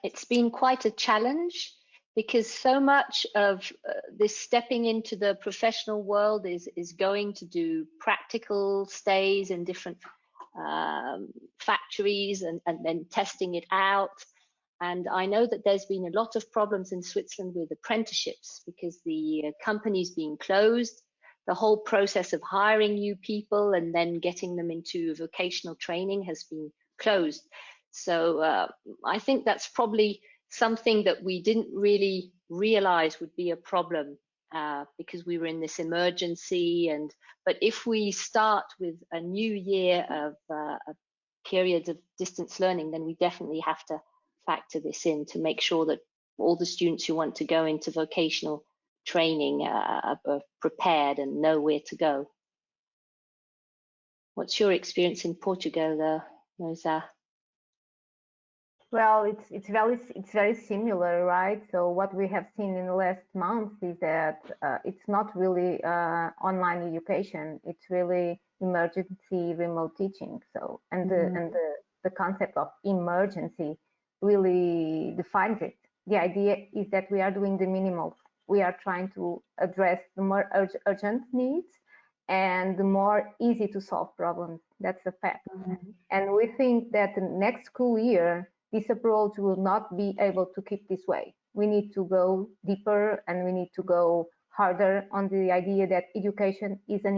it's been quite a challenge, because so much of this stepping into the professional world is going to do practical stays in different factories and then testing it out. And I know that there's been a lot of problems in Switzerland with apprenticeships, because the companies being closed, the whole process of hiring new people and then getting them into vocational training has been closed. So I think that's probably something that we didn't really realize would be a problem, because we were in this emergency. But if we start with a new year of periods of distance learning, then we definitely have to factor this in to make sure that all the students who want to go into vocational training are prepared and know where to go. What's your experience in Portugal, Rosa? Well, it's very similar, right? So what we have seen in the last month is that it's not really online education; it's really emergency remote teaching. So the concept of emergency really defines it. The idea is that we are doing the minimal. We are trying to address the more urgent needs and the more easy to solve problems. That's a fact. And we think that the next school year, this approach will not be able to keep this way. We need to go deeper, and we need to go harder on the idea that education is an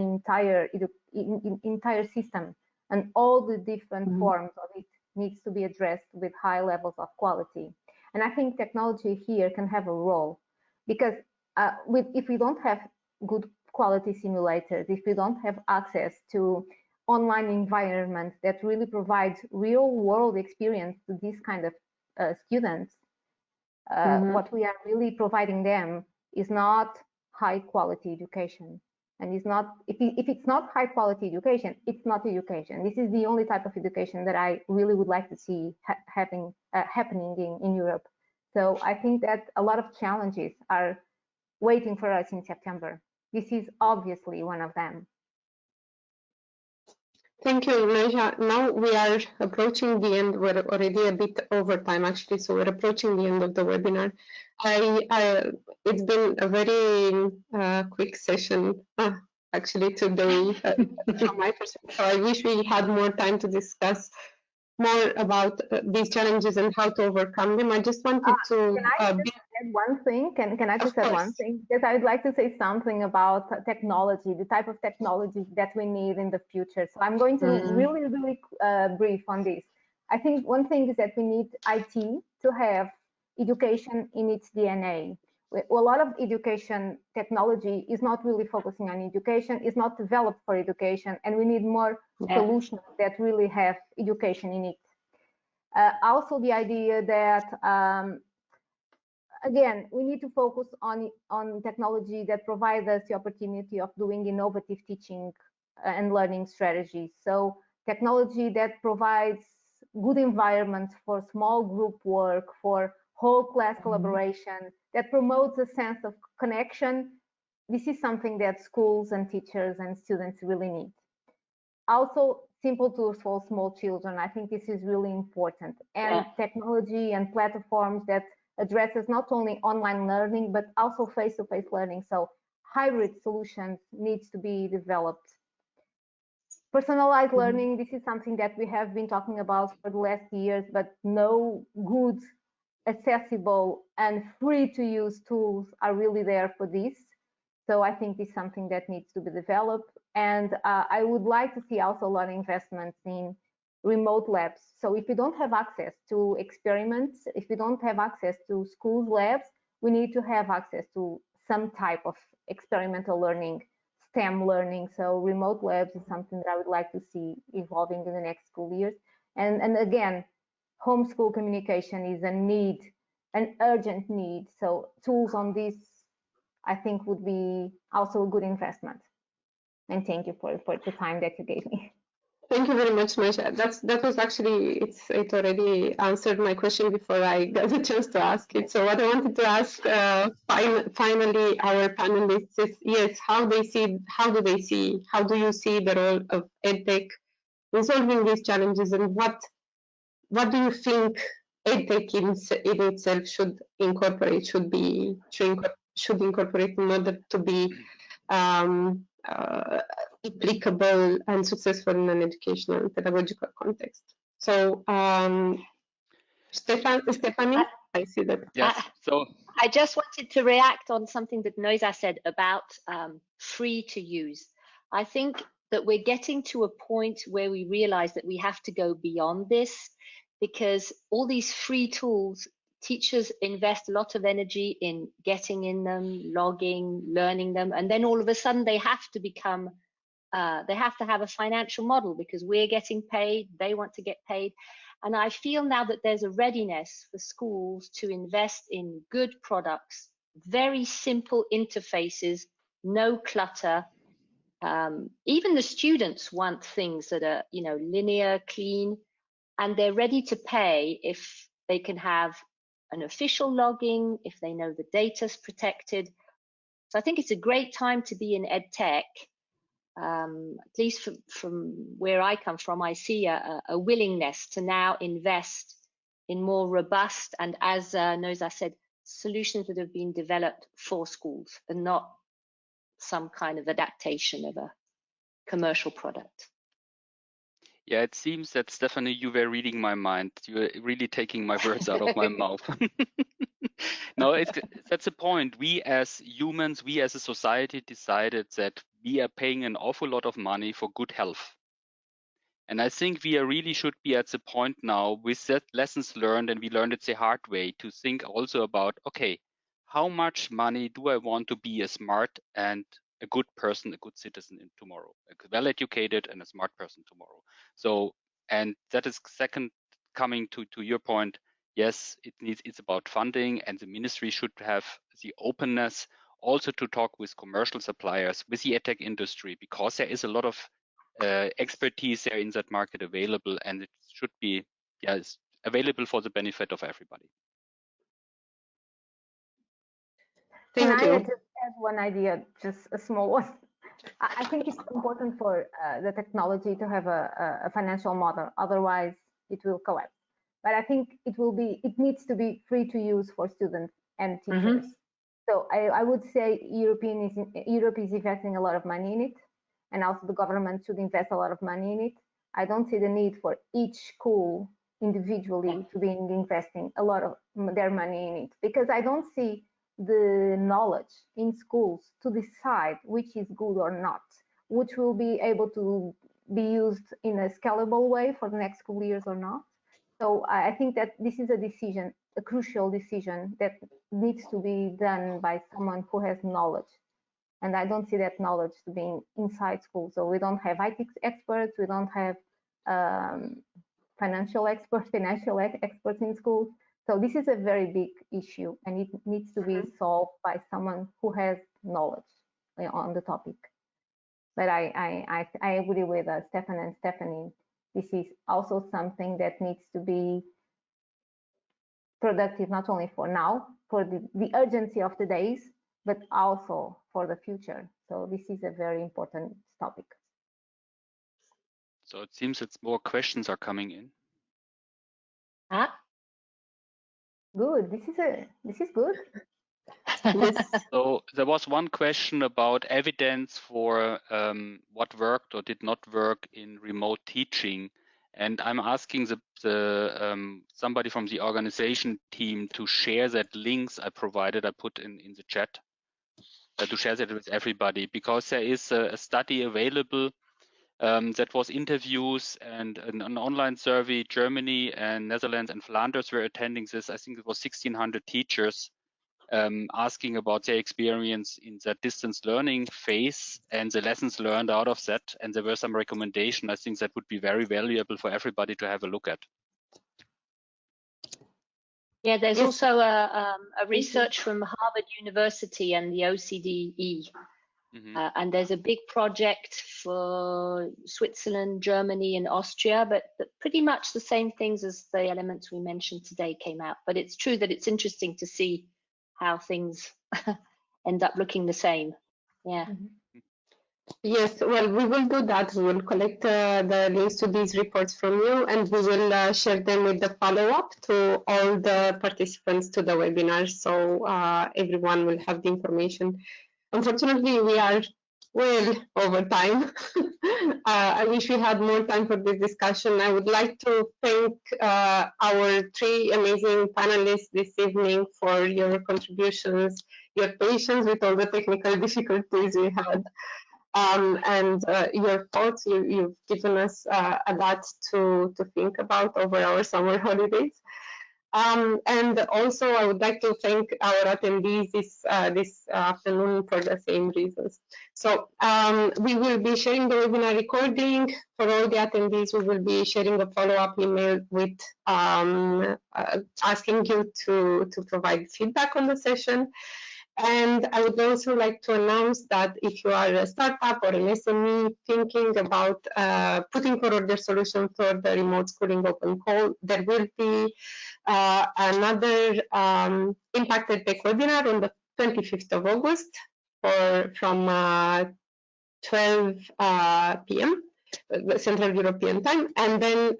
entire system, and all the different forms of it needs to be addressed with high levels of quality. And I think technology here can have a role, because if we don't have good quality simulators, if we don't have access to online environment that really provides real world experience to these kind of students, what we are really providing them is not high quality education. And it's not, if it's not high quality education, it's not education. This is the only type of education that I really would like to see happening in Europe. So I think that a lot of challenges are waiting for us in September. This is obviously one of them. Thank you, Neja. Now we are approaching the end. We're already a bit over time, actually, so we're approaching the end of the webinar. It's been a very quick session, actually, today, from my perspective. So I wish we had more time to discuss more about these challenges and how to overcome them. I just wanted to add one thing. Can I just add one thing? Because I would like to say something about technology, the type of technology that we need in the future. So I'm going to really brief on this. I think one thing is that we need IT to have education in its DNA. A lot of education technology is not really focusing on education, is not developed for education, and we need more solutions that really have education in it. Also, the idea that again, we need to focus on technology that provides us the opportunity of doing innovative teaching and learning strategies. So technology that provides good environments for small group work, for whole class collaboration, that promotes a sense of connection. This is something that schools and teachers and students really need. Also, simple tools for small children. I think this is really important. And technology and platforms that addresses not only online learning, but also face-to-face learning. So hybrid solutions needs to be developed. Personalized learning, this is something that we have been talking about for the last years, but no good, accessible, and free-to-use tools are really there for this. So I think this is something that needs to be developed. And I would like to see also a lot of investments in remote labs. So if you don't have access to experiments, if you don't have access to schools labs, we need to have access to some type of experimental learning, STEM learning. So remote labs is something that I would like to see evolving in the next school years. And again, homeschool communication is a need, an urgent need. So tools on this, I think, would be also a good investment. And thank you for the time that you gave me. Thank you very much, Maisha. That was actually, it already answered my question before I got the chance to ask it. So what I wanted to ask finally our panelists is, yes, how do you see the role of EdTech resolving these challenges, and what do you think EdTech in itself should incorporate in order to be applicable and successful in an educational and pedagogical context? So, Stephanie, I see that. Yes. So I just wanted to react on something that Noiza said about free to use. I think that we're getting to a point where we realize that we have to go beyond this, because all these free tools, teachers invest a lot of energy in getting in them, logging, learning them, and then all of a sudden they have to become, they have to have a financial model because we're getting paid, they want to get paid. And I feel now that there's a readiness for schools to invest in good products, very simple interfaces, no clutter. Even the students want things that are, linear, clean, and they're ready to pay if they can have an official logging, if they know the data's protected. So I think it's a great time to be in EdTech. At least from where I come from, I see a willingness to now invest in more robust and, as Noiza said, solutions that have been developed for schools and not some kind of adaptation of a commercial product. yeah, it seems that, Stephanie, you were reading my mind. You were really taking my words out of my mouth. No, that's the point. We as humans, we as a society decided that we are paying an awful lot of money for good health. And I think we really should be at the point now with that lessons learned, and we learned it the hard way, to think also about, okay, how much money do I want to be a smart and a good person, a good citizen in tomorrow, a well-educated and a smart person tomorrow. So, and that is second, coming to your point. Yes, it's about funding, and the ministry should have the openness also to talk with commercial suppliers, with the EdTech industry, because there is a lot of expertise there in that market available, and it should be available for the benefit of everybody. Thank Can you. I just add one idea, just a small one? I think it's important for the technology to have a financial model, otherwise it will collapse. But I think it needs to be free to use for students and teachers. So I would say Europe is investing a lot of money in it, and also the government should invest a lot of money in it. I don't see the need for each school individually to be investing a lot of their money in it, because I don't see the knowledge in schools to decide which is good or not, which will be able to be used in a scalable way for the next school years or not. So I think that this is a decision, a crucial decision that needs to be done by someone who has knowledge. And I don't see that knowledge to be inside school. So we don't have IT experts, we don't have financial experts in schools. So this is a very big issue, and it needs to be solved by someone who has knowledge on the topic. But I agree with Stefan and Stephanie. This is also something that needs to be productive, not only for now, for the urgency of the days, but also for the future. So this is a very important topic. So it seems that more questions are coming in. Good. This is good. Yes. So there was one question about evidence for what worked or did not work in remote teaching, and I'm asking somebody from the organization team to share that links I provided. I put in the chat to share that with everybody, because there is a study available that was interviews and an online survey. Germany and Netherlands and Flanders were attending this. I think it was 1,600 teachers asking about their experience in the distance learning phase and the lessons learned out of that. And there were some recommendations. I think that would be very valuable for everybody to have a look at. Yeah, there's also a research from Harvard University and the OCDE. And there's a big project for Switzerland, Germany, and Austria, but pretty much the same things as the elements we mentioned today came out. But it's true that it's interesting to see how things end up looking the same. Yeah. Yes, well, we will do that. We will collect the links to these reports from you, and we will share them with the follow-up to all the participants to the webinar, so everyone will have the information. Unfortunately, we are well over time. I wish we had more time for this discussion. I would like to thank our 3 amazing panelists this evening for your contributions, your patience with all the technical difficulties we had. And your thoughts. You've given us a lot to think about over our summer holidays. And also, I would like to thank our attendees this afternoon for the same reasons. So we will be sharing the webinar recording. For all the attendees, we will be sharing a follow-up email with asking you to provide feedback on the session. And I would also like to announce that if you are a startup or an SME thinking about putting forward their solution for the remote schooling open call, there will be another Impact EdTech webinar on the 25th of August from 12 p.m. Central European Time. And then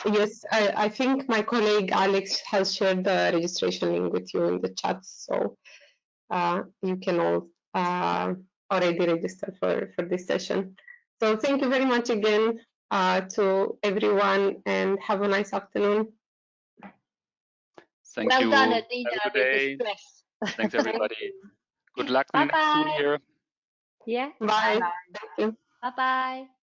yes, I think my colleague Alex has shared the registration link with you in the chat, so you can all already register for this session. So thank you very much again to everyone, and have a nice afternoon. Thank you. Well done, Adina. Have a good day. Thanks, everybody. Good luck Bye-bye. next year. Yeah. Bye. Thank you. Bye-bye.